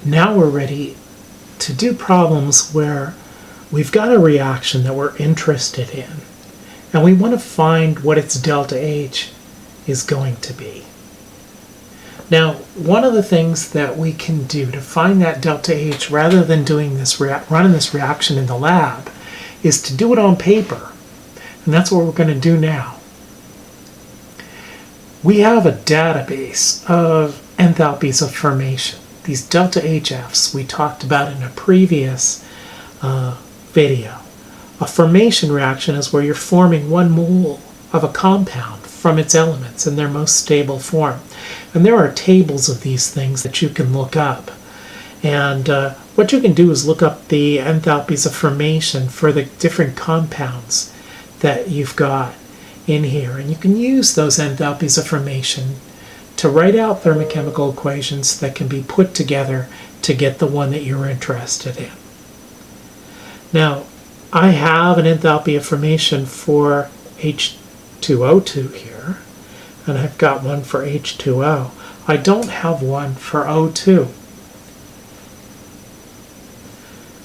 now we're ready to do problems where we've got a reaction that we're interested in, and we want to find what its delta H is going to be. Now, one of the things that we can do to find that delta H, rather than doing this running this reaction in the lab, is to do it on paper. And that's what we're going to do now. We have a database of enthalpies of formation. These delta HFs we talked about in a previous video. A formation reaction is where you're forming 1 mole of a compound from its elements in their most stable form. And there are tables of these things that you can look up. And what you can do is look up the enthalpies of formation for the different compounds that you've got in here. And you can use those enthalpies of formation to write out thermochemical equations that can be put together to get the one that you're interested in. Now, I have an enthalpy of formation for H2O2 here, and I've got one for H2O. I don't have one for O2.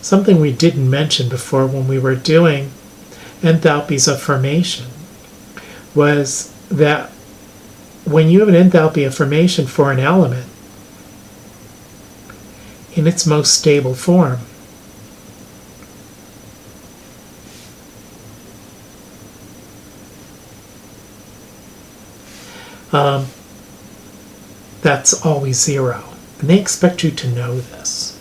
Something we didn't mention before when we were doing enthalpies of formation was that when you have an enthalpy of formation for an element in its most stable form, that's always 0. And they expect you to know this.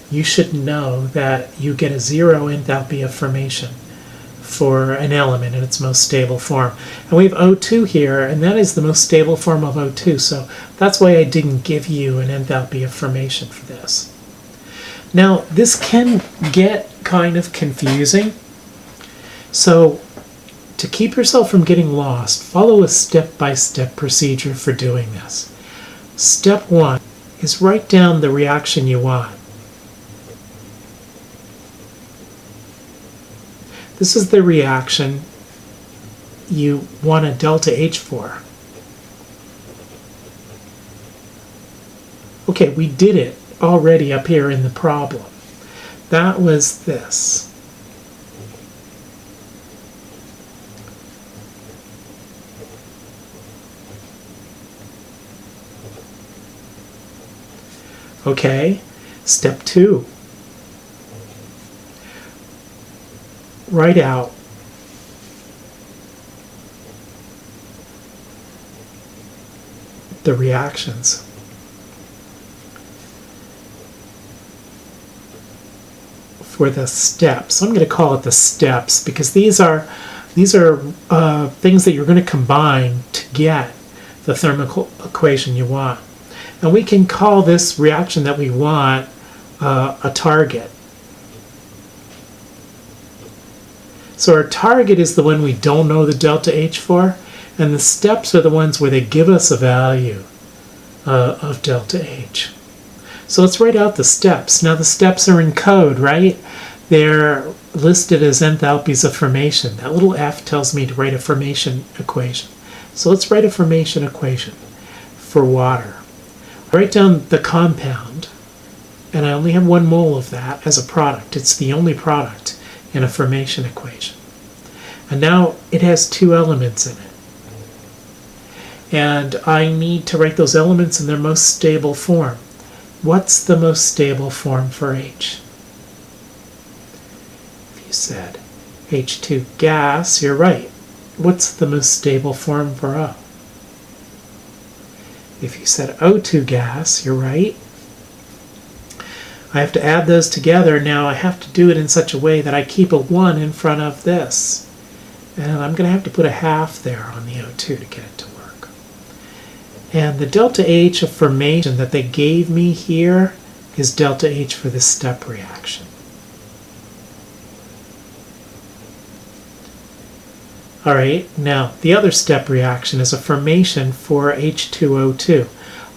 You should know that you get a 0 enthalpy of formation for an element in its most stable form. And we have O2 here, and that is the most stable form of O2, so that's why I didn't give you an enthalpy of formation for this. Now, this can get kind of confusing, so to keep yourself from getting lost, follow a step-by-step procedure for doing this. Step 1 is write down the reaction you want. This is the reaction you want a delta H for. Okay, we did it already up here in the problem. That was this. Okay, step 2. Write out the reactions. For the steps. I'm going to call it the steps because these are things that you're going to combine to get the thermal equation you want. And we can call this reaction that we want a target. So our target is the one we don't know the delta H for, and the steps are the ones where they give us a value of delta H. So let's write out the steps. Now the steps are in code, right? They're listed as enthalpies of formation. That little F tells me to write a formation equation. So let's write a formation equation for water. I write down the compound, and I only have 1 mole of that as a product. It's the only product in a formation equation. And now it has 2 elements in it. And I need to write those elements in their most stable form. What's the most stable form for H? If you said H2 gas, you're right. What's the most stable form for O? If you said O2 gas, you're right. I have to add those together. Now I have to do it in such a way that I keep a 1 in front of this. And I'm going to have to put a half there on the O2 to get it to work. And the delta H of formation that they gave me here is delta H for this step reaction. All right, now the other step reaction is a formation for H2O2.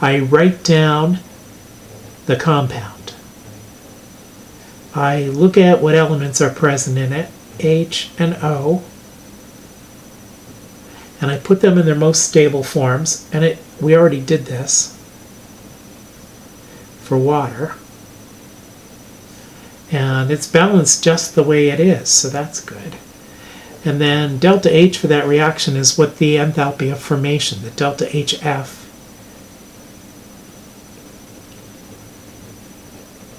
I write down the compound. I look at what elements are present in it, H and O, and I put them in their most stable forms, and we already did this. for water. And it's balanced just the way it is, so that's good. And then delta H for that reaction is what the enthalpy of formation, the delta HF.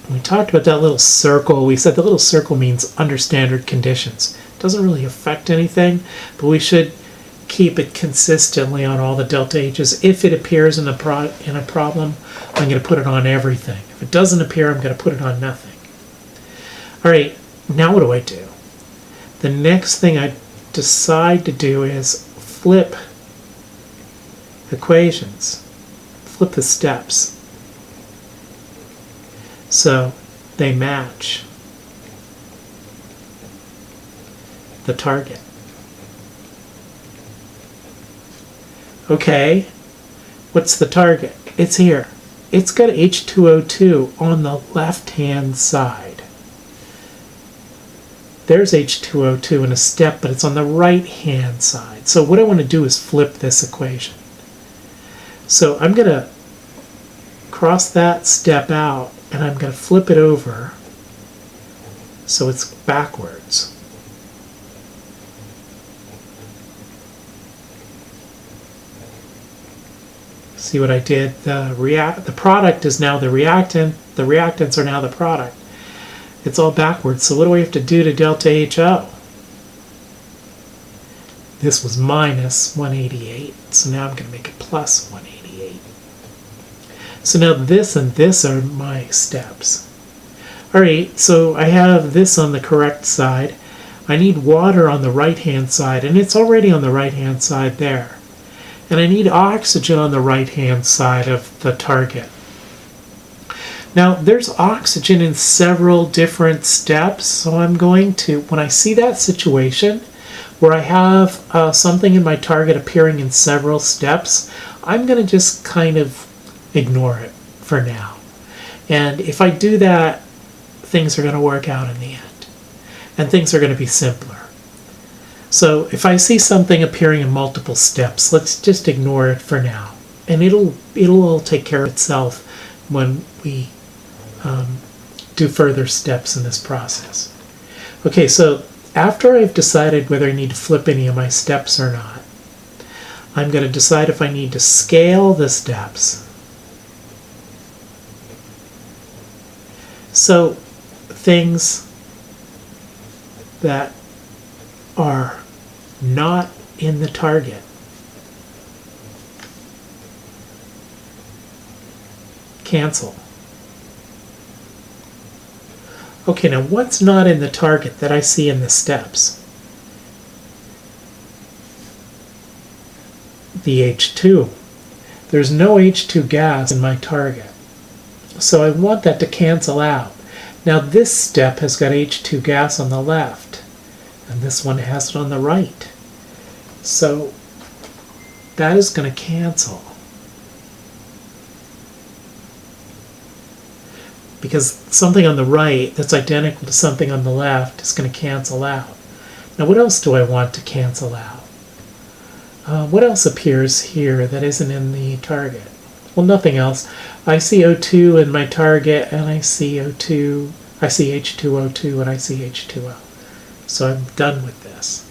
We talked about that little circle. We said the little circle means under standard conditions. It doesn't really affect anything, but we should keep it consistently on all the delta H's. If it appears in a problem, I'm going to put it on everything. If it doesn't appear, I'm going to put it on nothing. All right, now what do I do? The next thing I decide to do is flip equations, flip the steps, so they match the target. Okay, what's the target? It's here. It's got H2O2 on the left-hand side. There's H2O2 in a step, but it's on the right-hand side. So what I want to do is flip this equation. So I'm going to cross that step out, and I'm going to flip it over so it's backwards. See what I did? The product is now the reactant. The reactants are now the product. It's all backwards. So what do we have to do to delta HO? This was minus 188. So now I'm going to make it plus 188. So now this and this are my steps. All right, so I have this on the correct side. I need water on the right-hand side, and it's already on the right-hand side there. And I need oxygen on the right-hand side of the target. Now, there's oxygen in several different steps, so I'm going to, when I see that situation where I have something in my target appearing in several steps, I'm going to just kind of ignore it for now. And if I do that, things are going to work out in the end. And things are going to be simpler. So if I see something appearing in multiple steps, let's just ignore it for now. And it'll all take care of itself when we do further steps in this process. Okay, so after I've decided whether I need to flip any of my steps or not, I'm going to decide if I need to scale the steps. So things that are not in the target cancel. Okay, now what's not in the target that I see in the steps? The H2. There's no H2 gas in my target. So I want that to cancel out. Now this step has got H2 gas on the left, and this one has it on the right. So that is going to cancel. Because something on the right that's identical to something on the left is going to cancel out. Now what else do I want to cancel out? What else appears here that isn't in the target? Well, nothing else. I see O2 in my target, and I see O2, I see H2O2, and I see H2O. So I'm done with this.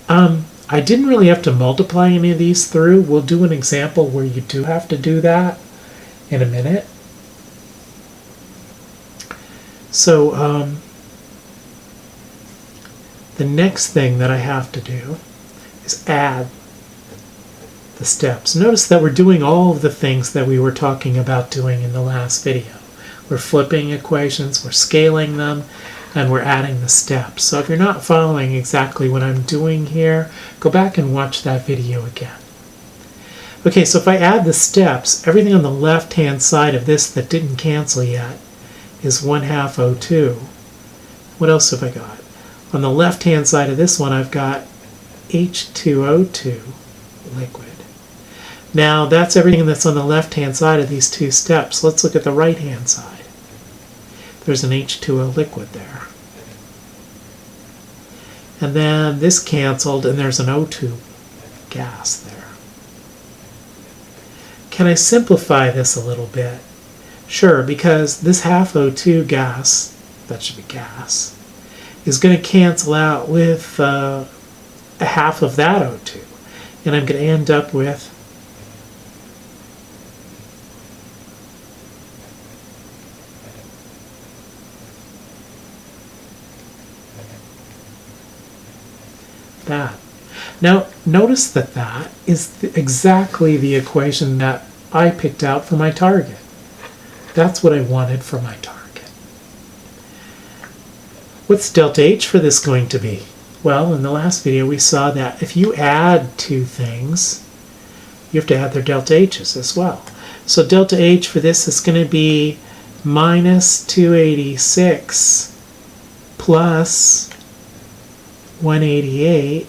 I didn't really have to multiply any of these through. We'll do an example where you do have to do that in a minute. So the next thing that I have to do is add the steps. Notice that we're doing all of the things that we were talking about doing in the last video. We're flipping equations, we're scaling them, and we're adding the steps. So if you're not following exactly what I'm doing here, go back and watch that video again. Okay, so if I add the steps, everything on the left-hand side of this that didn't cancel yet is 1/2 O2. What else have I got? On the left-hand side of this one, I've got H2O2 liquid. Now, that's everything that's on the left-hand side of these two steps. Let's look at the right-hand side. There's an H2O liquid there. And then this canceled, and there's an O2 gas there. can I simplify this a little bit? Sure, because this half O2 gas, that should be gas, is going to cancel out with a half of that O2. And I'm going to end up with that. Now, notice that that is exactly the equation that I picked out for my target. That's what I wanted for my target. What's delta H for this going to be? Well, in the last video we saw that if you add two things, you have to add their delta H's as well. So delta H for this is going to be minus 286 plus 188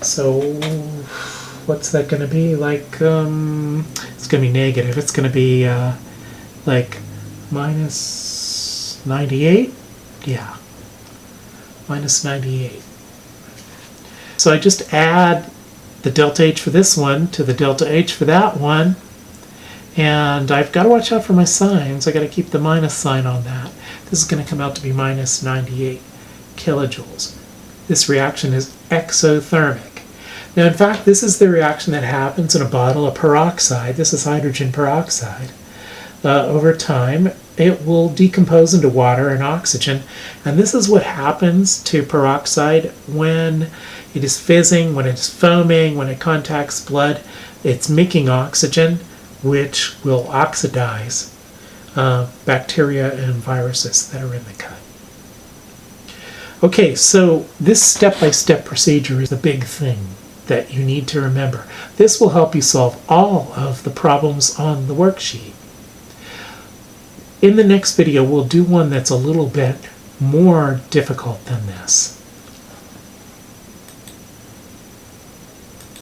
so what's that going to be? Like, it's going to be negative. It's going to be like minus 98? Yeah, minus 98. So I just add the delta H for this one to the delta H for that one. And I've got to watch out for my signs. I've got to keep the minus sign on that. This is going to come out to be minus 98 kilojoules. This reaction is exothermic. Now, in fact, this is the reaction that happens in a bottle of peroxide. This is hydrogen peroxide. Over time, it will decompose into water and oxygen. And this is what happens to peroxide when it is fizzing, when it's foaming, when it contacts blood. It's making oxygen, which will oxidize bacteria and viruses that are in the cut. Okay, so this step-by-step procedure is the big thing that you need to remember. This will help you solve all of the problems on the worksheet. In the next video, we'll do one that's a little bit more difficult than this.